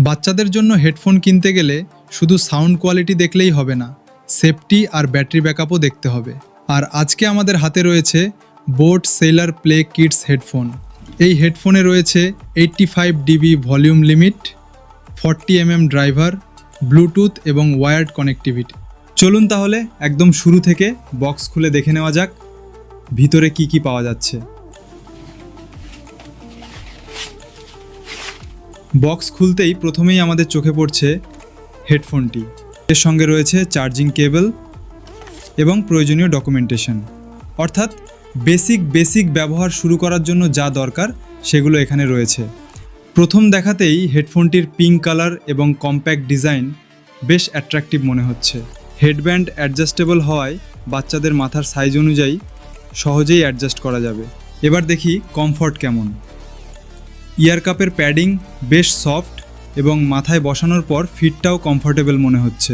বাচ্চাদের জন্য হেডফোন কিনতে গেলে শুধু সাউন্ড কোয়ালিটি দেখলেই হবে না, সেফটি আর ব্যাটারি ব্যাকআপও দেখতে হবে। আর আজকে আমাদের হাতে রয়েছে boAt Sailor Play Kids Headphone। এই হেডফোনে রয়েছে 85 dB volume limit, 40 mm driver, bluetooth এবং ওয়্যার্ড কানেক্টিভিটি। চলুন তাহলে একদম শুরু থেকে বক্স খুলে দেখে নেওয়া যাক ভিতরে কি কি পাওয়া যাচ্ছে। বক্স খুলতেই প্রথমেই আমাদের চোখে পড়ছে হেডফোনটি। এর সঙ্গে রয়েছে চার্জিং কেবল এবং প্রয়োজনীয় ডকুমেন্টেশন, অর্থাৎ বেসিক ব্যবহার শুরু করার জন্য যা দরকার সেগুলো এখানে রয়েছে। প্রথম দেখাতেই হেডফোনটির পিঙ্ক কালার এবং কম্প্যাক্ট ডিজাইন বেশ অ্যাট্রাকটিভ মনে হচ্ছে। হেডব্যান্ড অ্যাডজাস্টেবল হওয়ায় বাচ্চাদের মাথার সাইজ অনুযায়ী সহজেই অ্যাডজাস্ট করা যাবে। এবার দেখি কমফর্ট কেমন। ইয়ার কাপের প্যাডিং বেশ সফট এবং মাথায় বসানোর পর ফিটটাও কমফোর্টেবল মনে হচ্ছে।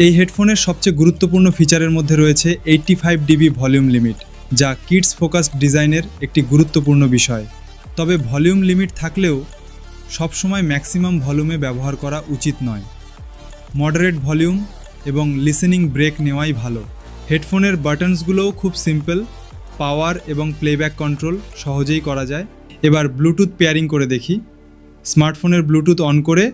এই হেডফোনের সবচেয়ে গুরুত্বপূর্ণ ফিচারের মধ্যে রয়েছে 85 dB ভলিউম লিমিট, যা কিডস ফোকাসড ডিজাইনের একটি গুরুত্বপূর্ণ বিষয়। তবে ভলিউম লিমিট থাকলেও সবসময় ম্যাক্সিমাম ভলিউমে ব্যবহার করা উচিত নয়। মডারেট ভলিউম এবং লিসেনিং ব্রেক নেওয়াই ভালো। হেডফোনের বাটনসগুলোও খুব সিম্পল, পাওয়ার এবং প্লেব্যাক কন্ট্রোল সহজেই করা যায়। এবার ব্লুটুথ পেয়ারিং করে দেখি। স্মার্টফোনের ব্লুটুথ অন করে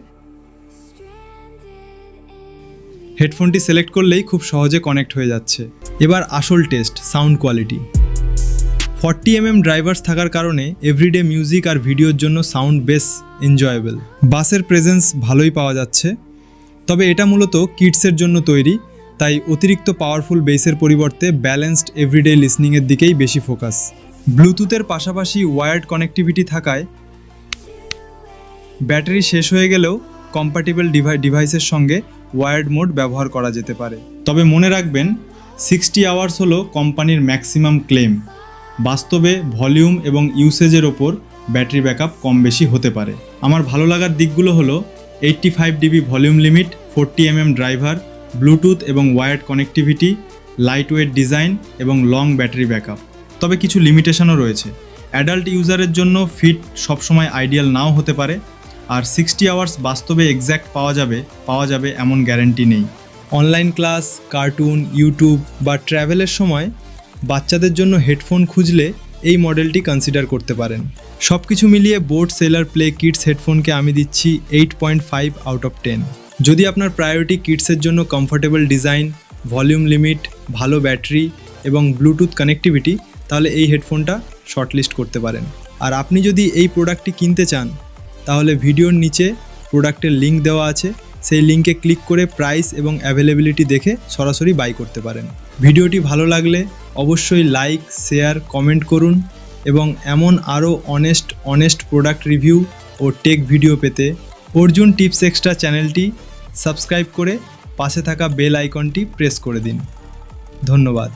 হেডফোনটি সিলেক্ট করলেই খুব সহজে কানেক্ট হয়ে যাচ্ছে। এবার আসল test, sound quality. 40 mm drivers থাকার কারণে এভরিডে মিউজিক আর ভিডিওর জন্য সাউন্ড বেশ এনজয়েবল। বাসের প্রেজেন্স ভালোই পাওয়া যাচ্ছে, তবে এটা মূলত কিডসের জন্য তৈরি, তাই অতিরিক্ত পাওয়ারফুল বেসের পরিবর্তে ব্যালেন্সড এভরিডে লিসনিংয়ের দিকেই বেশি ফোকাস। ব্লুটুথের পাশাপাশি ওয়্যার্ড কানেক্টিভিটি থাকায় ব্যাটারি শেষ হয়ে গেলেও কম্প্যাটিবল ডিভাইসের সঙ্গে ওয়্যার্ড মোড ব্যবহার করা যেতে পারে। তবে মনে রাখবেন 60 আওয়ার্স হলো কোম্পানির ম্যাক্সিমাম ক্লেম। বাস্তবে ভলিউম এবং ইউসেজের ওপর ব্যাটারি ব্যাকআপ কম বেশি হতে পারে। আমার ভালো লাগার দিকগুলো হলো 85 dB volume limit, 40 mm driver, bluetooth এবং wired connectivity, light weight design এবং লং ব্যাটারি ব্যাকআপ। তবে কিছু লিমিটেশনও রয়েছে। অ্যাডাল্ট ইউজারের জন্য ফিট সবসময় আইডিয়াল নাও হতে পারে, আর 60 আওয়ার্স বাস্তবে এক্স্যাক্ট পাওয়া যাবে এমন গ্যারান্টি নেই। অনলাইন ক্লাস, কার্টুন, ইউটিউব বা ট্র্যাভেলের সময় বাচ্চাদের জন্য হেডফোন খুঁজলে এই মডেলটি কনসিডার করতে পারেন। সব কিছু মিলিয়ে boAt Sailor Play Kids হেডফোনকে আমি দিচ্ছি 8.5 আউট অফ 10। যদি আপনার প্রায়োরিটি কিডসের জন্য কমফোর্টেবল ডিজাইন, ভলিউম লিমিট, ভালো ব্যাটারি এবং ব্লুটুথ কানেক্টিভিটি, তাহলে এই হেডফোনটা শর্টলিস্ট করতে পারেন। আর আপনি যদি এই প্রোডাক্টটি কিনতে চান তাহলে ভিডিওর নিচে প্রোডাক্টের লিঙ্ক দেওয়া আছে, সেই লিঙ্কে ক্লিক করে প্রাইস এবং অ্যাভেলেবিলিটি দেখে সরাসরি বাই করতে পারেন। ভিডিওটি ভালো লাগলে অবশ্যই লাইক, শেয়ার, কমেন্ট করুন এবং এমন আরও অনেস্ট প্রোডাক্ট রিভিউ ও টেক ভিডিও পেতে অর্জুন টিপস এক্সট্রা চ্যানেলটি সাবস্ক্রাইব করে পাশে থাকা বেল আইকনটি প্রেস করে দিন। ধন্যবাদ।